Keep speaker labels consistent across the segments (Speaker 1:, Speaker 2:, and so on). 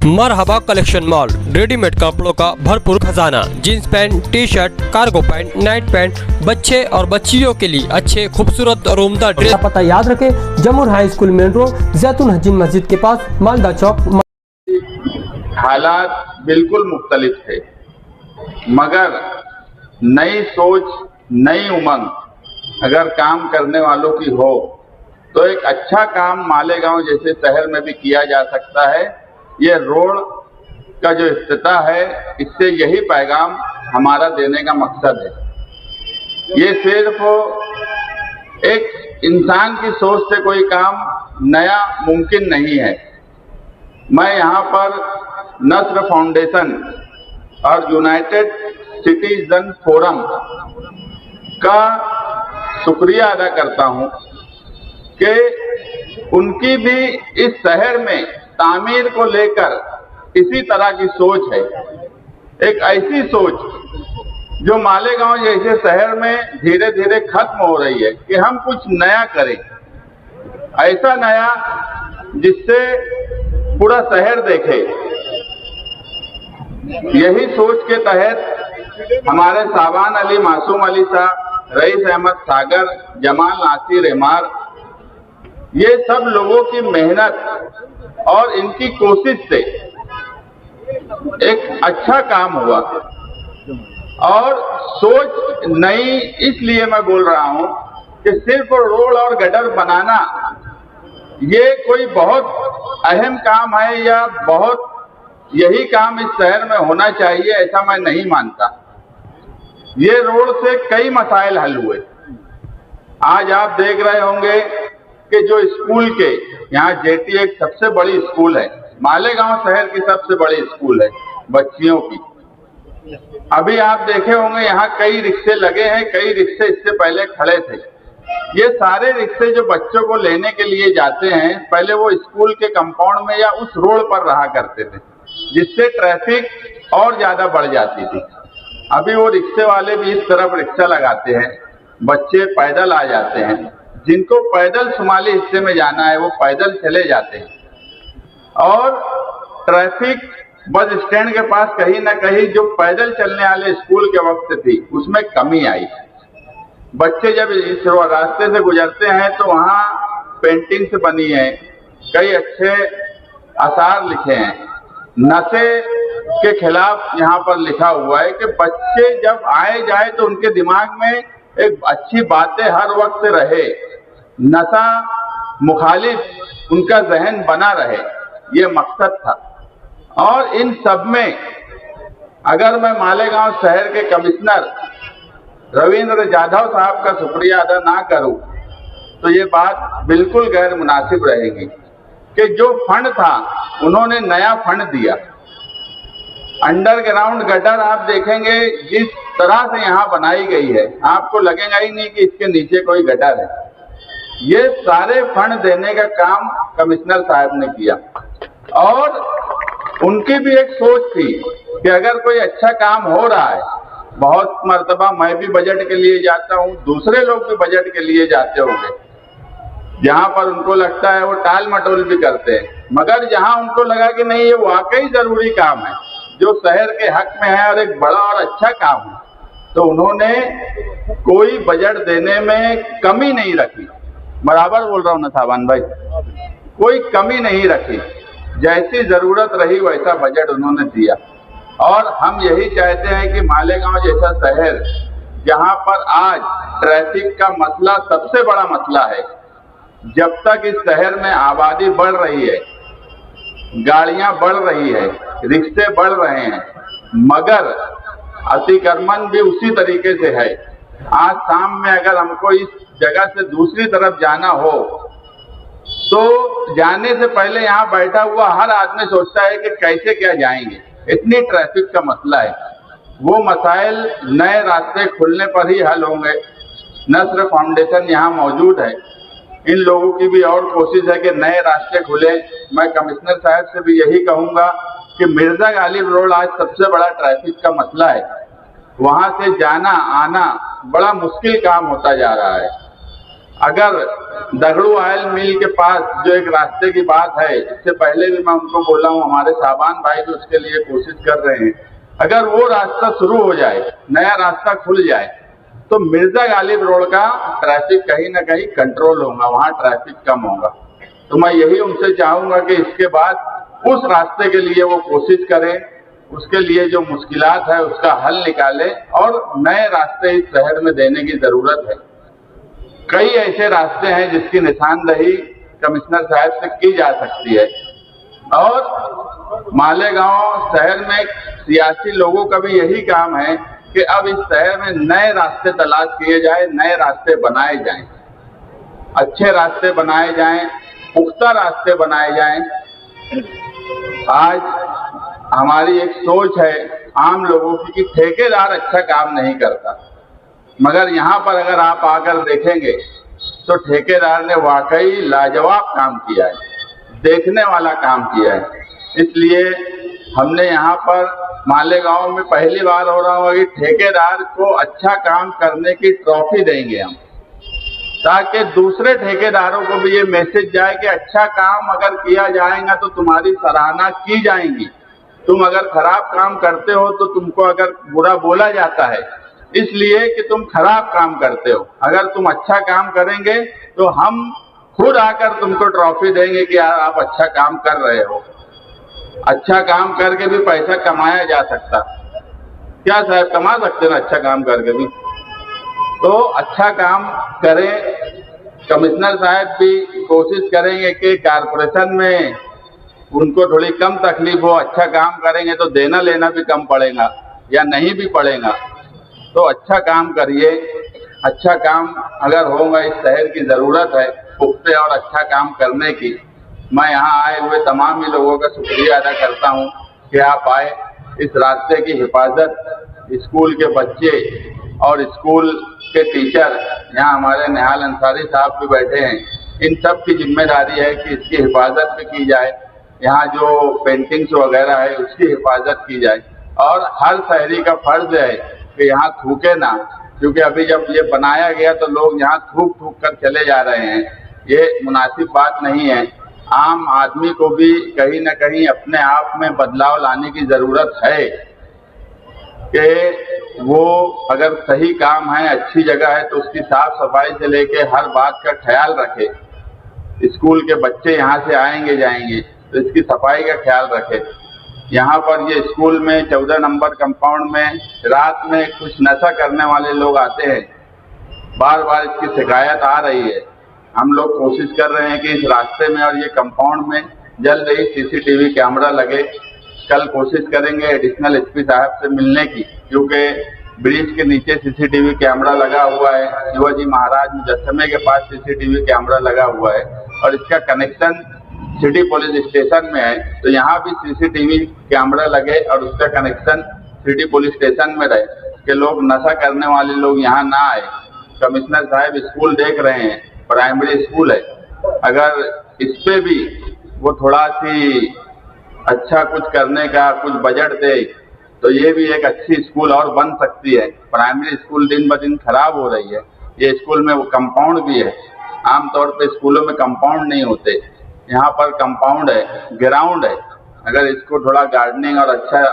Speaker 1: मरहबा collection mall, readymade कपड़ों का भरपूर खजाना, jeans pant, T shirt, cargo pant, night pant, बच्चे और बच्चियों के लिए अच्छे खूबसूरत और उम्दा ड्रेस।
Speaker 2: पता याद रखें, जमुर हाई स्कूल मेन रोड, जैतून हजीन मस्जिद के पास, मालदा चौक।
Speaker 3: हालात बिल्कुल मुख्तलिफ थे, मगर नई सोच, नई उमंग अगर काम करने वालों की हो तो एक अच्छा काम मालेगांव जैसे शहर में भी किया जा सकता है। ये रोड का जो इफ्तिताह है, इससे यही पैगाम हमारा देने का मकसद है। ये सिर्फ एक इंसान की सोच से कोई काम नया मुमकिन नहीं है। मैं यहाँ पर नस्र फाउंडेशन और यूनाइटेड सिटीजन फोरम का शुक्रिया अदा करता हूँ कि उनकी भी इस शहर में तामीर को लेकर इसी तरह की सोच है। एक ऐसी सोच जो मालेगांव जैसे शहर में धीरे धीरे खत्म हो रही है कि हम कुछ नया करें, ऐसा नया जिससे पूरा शहर देखे। यही सोच के तहत हमारे साबान अली, मासूम अली साहब, रईस अहमद सागर, जमाल नासिर एमार, ये सब लोगों की मेहनत और इनकी कोशिश से एक अच्छा काम हुआ। और सोच नई इसलिए मैं बोल रहा हूं कि सिर्फ रोड और गटर बनाना ये कोई बहुत अहम काम है या बहुत यही काम इस शहर में होना चाहिए, ऐसा मैं नहीं मानता। ये रोड से कई मसाइल हल हुए। आज आप देख रहे होंगे कि जो स्कूल के यहाँ जेटी एक सबसे बड़ी स्कूल है, मालेगांव शहर की सबसे बड़ी स्कूल है बच्चियों की। अभी आप देखे होंगे यहाँ कई रिक्शे लगे हैं, कई रिक्शे इससे पहले खड़े थे। ये सारे रिक्शे जो बच्चों को लेने के लिए जाते हैं, पहले वो स्कूल के कंपाउंड में या उस रोड पर रहा करते थे, जिससे ट्रैफिक और ज्यादा बढ़ जाती थी। अभी वो रिक्शे वाले भी इस तरफ रिक्शा लगाते हैं, बच्चे पैदल आ जाते हैं। जिनको पैदल शुमाली हिस्से में जाना है वो पैदल चले जाते हैं। और ट्रैफिक बस स्टैंड के पास कहीं ना कहीं जो पैदल चलने वाले स्कूल के वक्त थी उसमें कमी आई। बच्चे जब इस रास्ते से गुजरते हैं तो वहाँ पेंटिंग से बनी है, कई अच्छे आसार लिखे हैं। नशे के खिलाफ यहाँ पर लिखा हुआ है कि बच्चे जब आए जाए तो उनके दिमाग में एक अच्छी बातें हर वक्त रहे, नशा मुखालिफ उनका जहन बना रहे, ये मकसद था। और इन सब में अगर मैं मालेगांव शहर के कमिश्नर रविंद्र जाधव साहब का शुक्रिया अदा ना करूं तो ये बात बिल्कुल गैर मुनासिब रहेगी कि जो फंड था उन्होंने नया फंड दिया। अंडरग्राउंड गटर आप देखेंगे जिस तरह से यहाँ बनाई गई है, आपको लगेगा ही नहीं कि इसके नीचे कोई गटर है। ये सारे फंड देने का काम कमिश्नर साहब ने किया। और उनकी भी एक सोच थी कि अगर कोई अच्छा काम हो रहा है, बहुत मर्तबा मैं भी बजट के लिए जाता हूँ, दूसरे लोग भी बजट के लिए जाते होंगे, जहां पर उनको लगता है वो टाल मटोल भी करते हैं, मगर जहां उनको लगा कि नहीं ये वाकई जरूरी काम है जो शहर के हक में है और एक बड़ा और अच्छा काम है, तो उन्होंने कोई बजट देने में कमी नहीं रखी। बराबर बोल रहा हूं ना साबान भाई, कोई कमी नहीं रखी, जैसी जरूरत रही वैसा बजट उन्होंने दिया। और हम यही चाहते हैं कि मालेगांव जैसा शहर जहां पर आज ट्रैफिक का मसला सबसे बड़ा मसला है, जब तक इस शहर में आबादी बढ़ रही है, गाड़ियां बढ़ रही है, रिक्शे बढ़ रहे हैं, मगर अतिक्रमण भी उसी तरीके से है। आज शाम में अगर हमको इस जगह से दूसरी तरफ जाना हो तो जाने से पहले यहाँ बैठा हुआ हर आदमी सोचता है कि कैसे क्या जाएंगे, इतनी ट्रैफिक का मसला है। वो मसाइल नए रास्ते खुलने पर ही हल होंगे। नस्र फाउंडेशन यहाँ मौजूद है, इन लोगों की भी और कोशिश है कि नए रास्ते खुले। मैं कमिश्नर साहब से भी यही कहूंगा कि मिर्जा गालिब रोड आज सबसे बड़ा ट्रैफिक का मसला है, वहां से जाना आना बड़ा मुश्किल काम होता जा रहा है। अगर दगड़ू ऑयल मिल के पास जो एक रास्ते की बात है, इससे पहले भी मैं उनको बोला हूँ, हमारे साबान भाई भी उसके लिए कोशिश कर रहे हैं। अगर वो रास्ता शुरू हो जाए, नया रास्ता खुल जाए, तो मिर्जा गालिब रोड का ट्रैफिक कहीं ना कहीं कंट्रोल होगा, वहां ट्रैफिक कम होगा। तो मैं यही उनसे चाहूंगा कि इसके बाद उस रास्ते के लिए वो कोशिश करें, उसके लिए जो मुश्किलात है उसका हल निकालें और नए रास्ते इस शहर में देने की जरूरत है। कई ऐसे रास्ते हैं जिसकी निशानदही कमिश्नर साहब से की जा सकती है और मालेगांव शहर में सियासी लोगों का भी यही काम है कि अब इस शहर में नए रास्ते तलाश किए जाए, नए रास्ते बनाए जाएं, अच्छे रास्ते बनाए जाएं, पुख्ता रास्ते बनाए जाएं। आज हमारी एक सोच है आम लोगों की कि ठेकेदार अच्छा काम नहीं करता, मगर यहाँ पर अगर आप आकर देखेंगे तो ठेकेदार ने वाकई लाजवाब काम किया है, देखने वाला काम किया है। इसलिए हमने यहाँ पर मालेगांव में पहली बार हो रहा होगा कि ठेकेदार को अच्छा काम करने की ट्रॉफी देंगे हम, ताकि दूसरे ठेकेदारों को भी ये मैसेज जाए कि अच्छा काम अगर किया जाएगा तो तुम्हारी सराहना की जाएगी। तुम अगर खराब काम करते हो तो तुमको अगर बुरा बोला जाता है, इसलिए कि तुम खराब काम करते हो। अगर तुम अच्छा काम करेंगे तो हम खुद आकर तुमको ट्रॉफी देंगे कि यार आप अच्छा काम कर रहे हो। अच्छा काम करके भी पैसा कमाया जा सकता, क्या साहब कमा सकते ना अच्छा काम करके भी? तो अच्छा काम करें। कमिश्नर साहब भी कोशिश करेंगे कि कारपोरेशन में उनको थोड़ी कम तकलीफ हो, अच्छा काम करेंगे तो देना लेना भी कम पड़ेगा या नहीं भी पड़ेगा। तो अच्छा काम करिए, अच्छा काम अगर होगा, इस शहर की जरूरत है पुख्ते और अच्छा काम करने की। मैं यहाँ आए हुए तमाम ही लोगों का शुक्रिया अदा करता हूँ कि आप आए। इस रास्ते की हिफाजत स्कूल के बच्चे और स्कूल के टीचर, यहाँ हमारे निहाल अंसारी साहब भी बैठे हैं, इन सब की जिम्मेदारी है कि इसकी हिफाजत भी की जाए। यहाँ जो पेंटिंग्स वगैरह है उसकी हिफाजत की जाए और हर शहरी का फर्ज है कि यहाँ थूके ना, क्योंकि अभी जब ये बनाया गया तो लोग यहाँ थूक थूक कर चले जा रहे हैं। ये मुनासिब बात नहीं है। आम आदमी को भी कहीं ना कहीं अपने आप में बदलाव लाने की जरूरत है कि वो अगर सही काम है, अच्छी जगह है तो उसकी साफ सफाई से लेके हर बात का ख्याल रखे। स्कूल के बच्चे यहाँ से आएंगे जाएंगे तो इसकी सफाई का ख्याल रखे। यहाँ पर ये स्कूल में 14 नंबर कंपाउंड में रात में कुछ नशा करने वाले लोग आते हैं, बार बार इसकी शिकायत आ रही है। हम लोग कोशिश कर रहे हैं कि इस रास्ते में और ये कंपाउंड में जल्द ही सीसीटीवी कैमरा लगे। कल कोशिश करेंगे एडिशनल एसपी साहब से मिलने की, क्योंकि ब्रिज के नीचे सीसीटीवी कैमरा लगा हुआ है, शिवाजी महाराज मुजस्समे के पास सीसीटीवी कैमरा लगा हुआ है और इसका कनेक्शन सिटी पुलिस स्टेशन में है। तो यहाँ भी सीसीटीवी कैमरा लगे और उसका कनेक्शन सिटी पुलिस स्टेशन में रहे कि लोग नशा करने वाले लोग यहाँ ना आए। कमिश्नर साहब स्कूल देख रहे हैं, प्राइमरी स्कूल है, अगर इस पे भी वो थोड़ा सी अच्छा कुछ करने का कुछ बजट दे तो ये भी एक अच्छी स्कूल और बन सकती है। प्राइमरी स्कूल दिन ब दिन खराब हो रही है। ये स्कूल में वो कंपाउंड भी है, आमतौर पे स्कूलों में कंपाउंड नहीं होते, यहाँ पर कंपाउंड है, ग्राउंड है। अगर इसको थोड़ा गार्डनिंग और अच्छा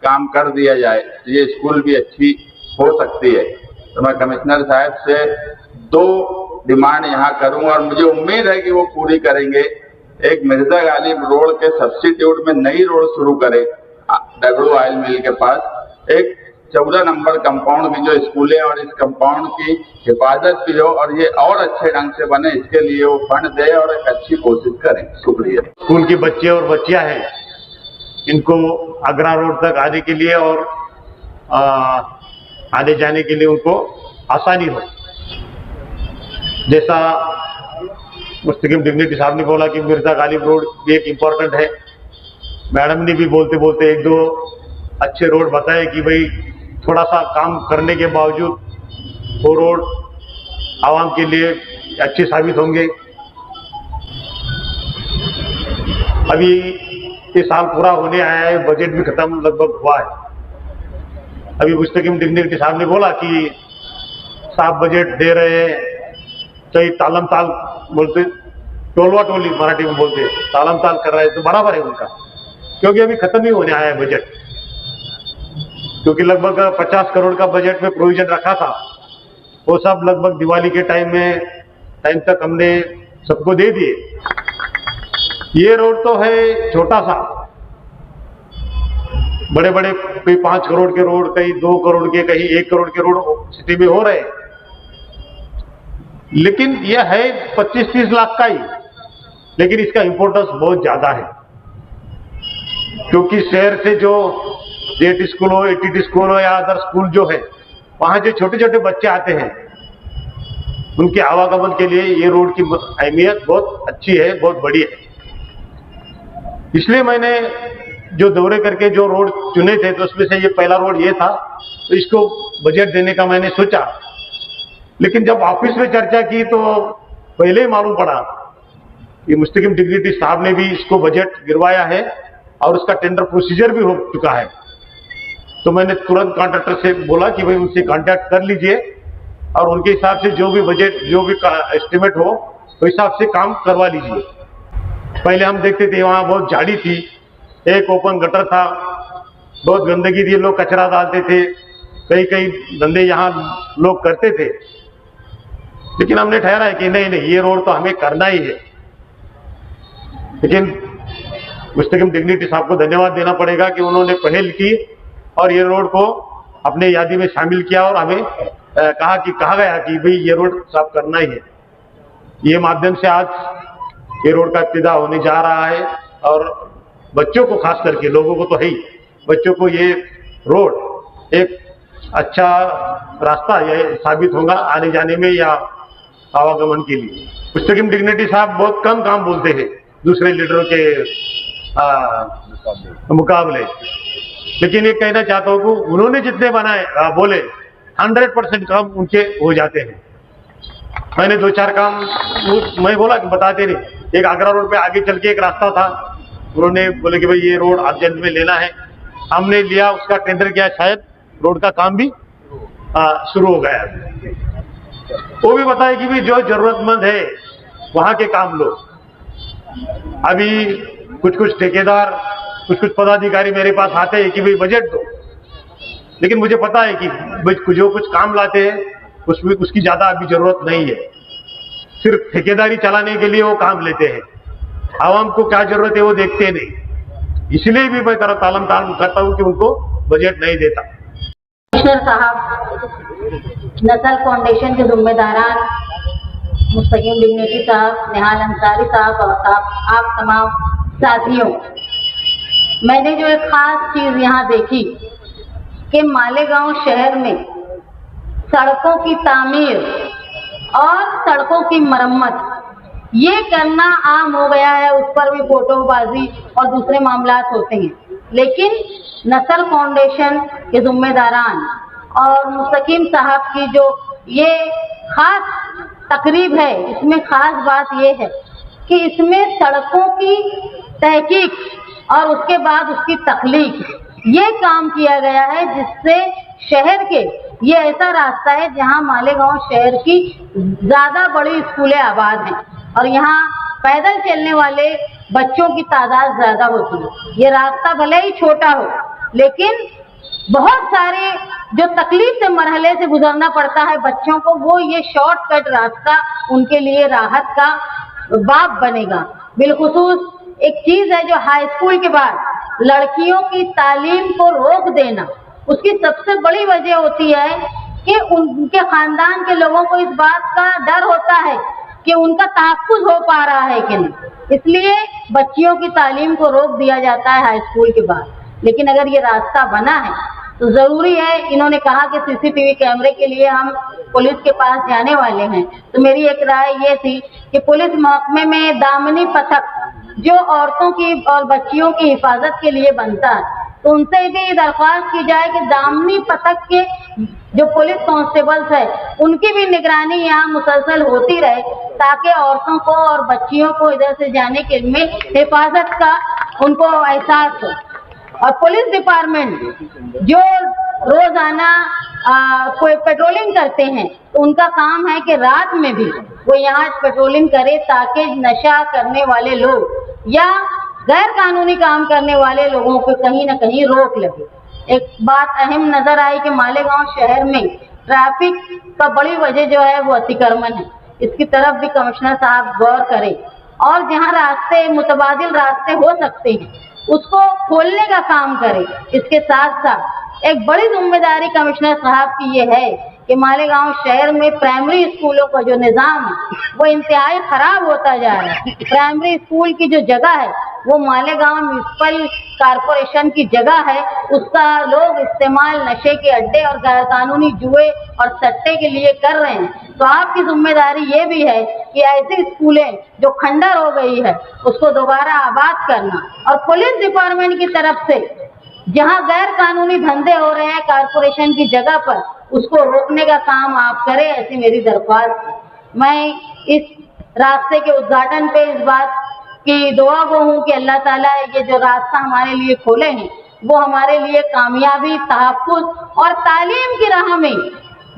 Speaker 3: काम कर दिया जाए तो ये स्कूल भी अच्छी हो सकती है। तो मैं कमिश्नर साहब से 2 डिमांड यहाँ करूंगा और मुझे उम्मीद है कि वो पूरी करेंगे। एक मिर्जा गालिब रोड के सब्स्टिट्यूट में नई रोड शुरू करे दगड़ू ऑयल मिल के पास। एक 14 नंबर कंपाउंड की जो स्कूल है और इस कंपाउंड की हिफाजत भी हो और ये और अच्छे ढंग से बने, इसके लिए वो फंड दे और एक अच्छी कोशिश करें। शुक्रिया।
Speaker 4: स्कूल के बच्चे और बच्चियां हैं, इनको आगरा रोड तक आने के लिए और आने जाने के लिए उनको आसानी हो। जैसा मुस्तकीम डिग्निटी साहब ने बोला कि मिर्जा गालिब रोड भी एक इम्पोर्टेंट है, मैडम ने भी बोलते बोलते 1-2 अच्छे रोड बताए कि भाई थोड़ा सा काम करने के बावजूद वो रोड आवाम के लिए अच्छे साबित होंगे। अभी ये साल पूरा होने आया है, बजट भी खत्म लगभग हुआ है। अभी मुस्तकीम डिग्निटी साहब ने बोला कि साफ बजट दे रहे हैं, कई तालम ताल बोलते, टोलवा टोली मराठी में बोलते, तालम ताल कर रहे हैं, तो बराबर है उनका, क्योंकि अभी खत्म ही होने आया है बजट। क्योंकि लगभग 50 करोड़ का बजट में प्रोविजन रखा था, वो सब लगभग दिवाली के टाइम तक हमने सबको दे दिए। ये रोड तो है छोटा सा, बड़े बड़े कई 5 करोड़ के रोड, कहीं 2 करोड़ के, कहीं 1 करोड़ के रोड सिटी में हो रहे हैं, लेकिन यह है 25-30 लाख का ही, लेकिन इसका इंपॉर्टेंस बहुत ज्यादा है। क्योंकि शहर से जो जेट स्कूल हो, एटीटी स्कूल हो या अदर स्कूल जो है, वहां जो छोटे छोटे बच्चे आते हैं, उनके आवागमन के लिए ये रोड की अहमियत बहुत अच्छी है, बहुत बड़ी है। इसलिए मैंने जो दौरे करके जो रोड चुने थे, तो उसमें से ये पहला रोड ये था, तो इसको बजट देने का मैंने सोचा। लेकिन जब ऑफिस में चर्चा की तो पहले ही मालूम पड़ा कि मुस्तकीम डिग्निटी साहब ने भी इसको बजट गिरवाया है और उसका टेंडर प्रोसीजर भी हो चुका है। तो मैंने तुरंत कॉन्ट्रैक्टर से बोला कि भाई उनसे कांटेक्ट कर लीजिए और उनके हिसाब से जो भी बजट, जो भी एस्टिमेट हो, तो हिसाब से काम करवा लीजिए। पहले हम देखते थे वहां बहुत झाड़ी थी, एक ओपन गटर था, बहुत गंदगी थी, लोग कचरा डालते थे, कई कई धंधे यहाँ लोग करते थे। लेकिन हमने ठहरा है कि नहीं, ये रोड तो हमें करना ही है। लेकिन मुस्तकीम डिग्निटी साहब को धन्यवाद देना पड़ेगा कि उन्होंने पहल की और ये रोड को अपने यादी में शामिल किया और हमें कहा गया कि भाई ये रोड साफ करना ही है। ये माध्यम से आज ये रोड का इब्तिदा होने जा रहा है और बच्चों को, खास करके लोगों को तो है ही, बच्चों को ये रोड एक अच्छा रास्ता ये साबित होगा आने जाने में या आवागमन के लिए। मुस्तकीम डिग्निटी साहब बहुत कम काम बोलते हैं दूसरे लीडरों के मुकाबले, लेकिन ये कहना चाहता हूं कि उन्होंने जितने बोले 100% काम उनके हो जाते हैं। मैंने 2-4 काम मैं बोला कि बताते नहीं। एक आगरा रोड पे आगे चल के एक रास्ता था, उन्होंने बोले कि भाई ये रोड आप जल्द में लेना है, हमने लिया, उसका टेंडर किया, शायद रोड का काम भी शुरू हो गया। वो भी बताए कि भाई जो जरूरतमंद है वहां के काम लो। अभी कुछ ठेकेदार, कुछ पदाधिकारी मेरे पास आते हैं कि भाई बजट दो, लेकिन मुझे पता है कि जो कुछ काम लाते हैं उसमें उसकी ज्यादा अभी जरूरत नहीं है। सिर्फ ठेकेदारी चलाने के लिए वो काम लेते हैं, आवाम को क्या जरूरत है वो देखते नहीं। इसलिए भी मैं तालम करता हूं कि उनको बजट नहीं देता।
Speaker 5: कमिश्नर साहब, नसल फाउंडेशन के जिम्मेदारान मुस्तकीम डिग्निटी साहब, निहाल अंसारी साहब और आप तमाम साथियों, मैंने जो एक खास चीज यहाँ देखी कि मालेगांव शहर में सड़कों की तामीर और सड़कों की मरम्मत ये करना आम हो गया है। उस पर भी फोटोबाजी और दूसरे मामलात होते हैं, लेकिन नसल फाउंडेशन के जिम्मेदारान और मुस्तकीम साहब की जो ये खास तकरीब है, इसमें खास बात ये है कि इसमें सड़कों की तहकीक और उसके बाद उसकी तख्लीक, ये काम किया गया है, जिससे शहर के ये ऐसा रास्ता है जहां मालेगांव शहर की ज्यादा बड़ी स्कूलें आबाद हैं और यहाँ पैदल चलने वाले बच्चों की तादाद ज्यादा होती है। ये रास्ता भले ही छोटा हो, लेकिन बहुत सारे जो तकलीफ से मरहले से गुजरना पड़ता है बच्चों को, वो ये शॉर्टकट रास्ता उनके लिए राहत का बाब बनेगा। बिलखुसूस एक चीज है जो हाई स्कूल के बाद लड़कियों की तालीम को रोक देना, उसकी सबसे बड़ी वजह होती है कि उनके खानदान के लोगों को इस बात का डर होता है कि उनका तहफ्फुज़ हो पा रहा है कि नहीं, इसलिए बच्चियों की तालीम को रोक दिया जाता है हाई स्कूल के बाद। लेकिन अगर ये रास्ता बना है तो जरूरी है, इन्होंने कहा कि सीसीटीवी कैमरे के लिए हम पुलिस के पास जाने वाले हैं, तो मेरी एक राय ये थी कि पुलिस महकमे में दामनी पथक जो औरतों की और बच्चियों की हिफाजत के लिए बनता है, तो उनसे भी दरख्वास्त की जाए कि दामनी पथक के जो पुलिस कांस्टेबल्स है उनकी भी निगरानी यहाँ मुसलसल होती रहे, ताकि औरतों को और बच्चियों को इधर से जाने के में हिफाजत का उनको एहसास हो। और पुलिस डिपार्टमेंट जो रोजाना कोई पेट्रोलिंग करते हैं, तो उनका काम है कि रात में भी वो यहाँ पेट्रोलिंग करे ताकि नशा करने वाले लोग या गैर कानूनी काम करने वाले लोगों को कहीं न कहीं रोक लगे। एक बात अहम नजर आई कि मालेगांव शहर में ट्रैफिक का बड़ी वजह जो है वो अतिक्रमण है। इसकी तरफ भी कमिश्नर साहब गौर करें और जहां रास्ते मुतबादिल रास्ते हो सकते हैं उसको खोलने का काम करें। इसके साथ साथ एक बड़ी जिम्मेदारी कमिश्नर साहब की ये है कि मालेगांव शहर में प्राइमरी स्कूलों का जो निज़ाम है वो इंतहाई खराब होता जा रहा है। प्राइमरी स्कूल की जो जगह है वो मालेगांव म्यूनिसिपल कारपोरेशन की जगह है, उसका लोग इस्तेमाल नशे के अड्डे और गैर कानूनी जुए और सट्टे के लिए कर रहे हैं। तो आपकी जिम्मेदारी ये भी है कि ऐसी स्कूलें जो खंडर हो गई है उसको दोबारा आबाद करना और पुलिस डिपार्टमेंट की तरफ से जहां गैर कानूनी धंधे हो रहे हैं कारपोरेशन की जगह पर उसको रोकने का काम आप करें, ऐसी मेरी दरख्वास्त है। मैं इस रास्ते के उद्घाटन पे इस बात की दुआ गो हूँ कि अल्लाह ताला ये जो रास्ता हमारे लिए खोले हैं वो हमारे लिए कामयाबी, तहफ्फुज़ और तालीम की राह में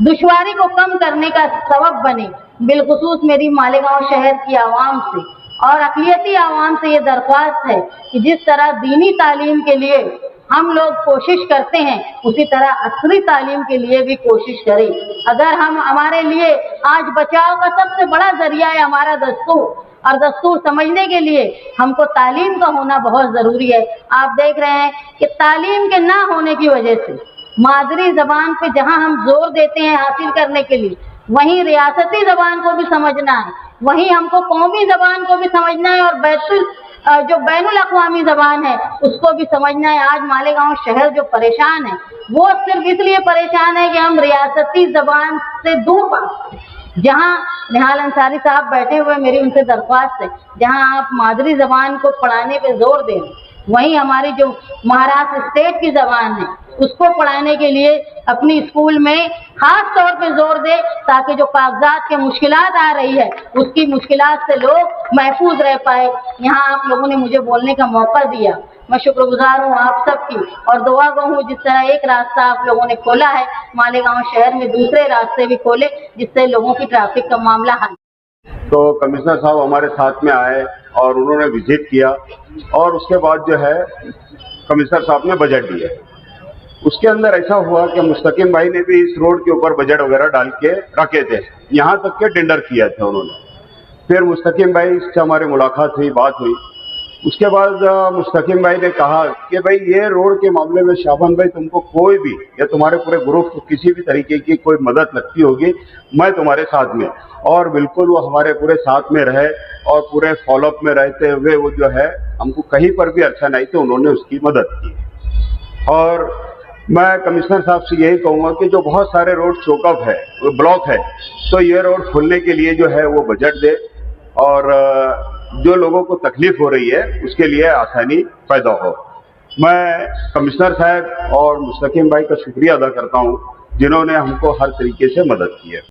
Speaker 5: दुश्वारी को कम करने का सबब बने। बिलखुसूस मेरी मालेगांव शहर की आवाम से और अक़लियती आवाम से ये दरख्वास्त है कि जिस तरह दीनी तालीम के लिए हम लोग कोशिश करते हैं उसी तरह असली तालीम के लिए भी कोशिश करें। अगर हम हमारे लिए आज बचाव का सबसे बड़ा जरिया है हमारा दस्तूर, और दस्तूर समझने के लिए हमको तालीम का होना बहुत ज़रूरी है। आप देख रहे हैं कि तालीम के ना होने की वजह से मादरी ज़बान पे जहां हम जोर देते हैं हासिल करने के लिए, वहीं रियासती ज़बान को भी समझना है, वहीं हमको कौमी ज़बान को भी समझना है और जो बैनुल अक़वामी ज़बान है उसको भी समझना है। आज मालेगांव शहर जो परेशान है वो सिर्फ इसलिए परेशान है कि हम रियासती ज़बान से दूर भागते हैं। जहाँ निहाल अंसारी साहब बैठे हुए, मेरी उनसे दरख्वास्त है जहाँ आप मादरी ज़बान को पढ़ाने पे जोर दें, वहीं हमारी जो महाराष्ट्र स्टेट की ज़बान है उसको पढ़ाने के लिए अपनी स्कूल में खास तौर पे जोर दे ताकि जो कागजात के मुश्किलात आ रही है उसकी मुश्किलात से लोग महफूज रह पाए। यहाँ आप लोगों ने मुझे बोलने का मौका दिया, मैं शुक्रगुजार हूँ आप सबकी और दुआ गो हूँ जिस तरह एक रास्ता आप लोगों ने खोला है मालेगांव शहर में दूसरे रास्ते भी खोले जिससे लोगों की ट्रैफिक का मामला हल।
Speaker 3: तो कमिश्नर साहब हमारे साथ में आए और उन्होंने विजिट किया और उसके बाद जो है कमिश्नर साहब ने बजट दिया। उसके अंदर ऐसा हुआ कि मुस्तकीम भाई ने भी इस रोड के ऊपर बजट वगैरह डाल के रखे थे, यहाँ तक के टेंडर किया था उन्होंने। फिर मुस्तकीम भाई से हमारी मुलाकात हुई, बात हुई। उसके बाद मुस्तकीम भाई ने कहा कि भाई ये रोड के मामले में शाबान भाई तुमको कोई भी या तुम्हारे पूरे ग्रुप को किसी भी तरीके की कोई मदद लगती होगी मैं तुम्हारे साथ में, और बिल्कुल वो हमारे पूरे साथ में रहे और पूरे फॉलोअप में रहते हुए वो जो है हमको कहीं पर भी अड़चन आई तो उन्होंने उसकी मदद की। और मैं कमिश्नर साहब से यही कहूँगा कि जो बहुत सारे रोड चोकअप है, वो ब्लॉक है, तो ये रोड खोलने के लिए जो है वो बजट दे और जो लोगों को तकलीफ हो रही है उसके लिए आसानी पैदा हो। मैं कमिश्नर साहब और मुस्तकीम भाई का शुक्रिया अदा करता हूँ जिन्होंने हमको हर तरीके से मदद की है।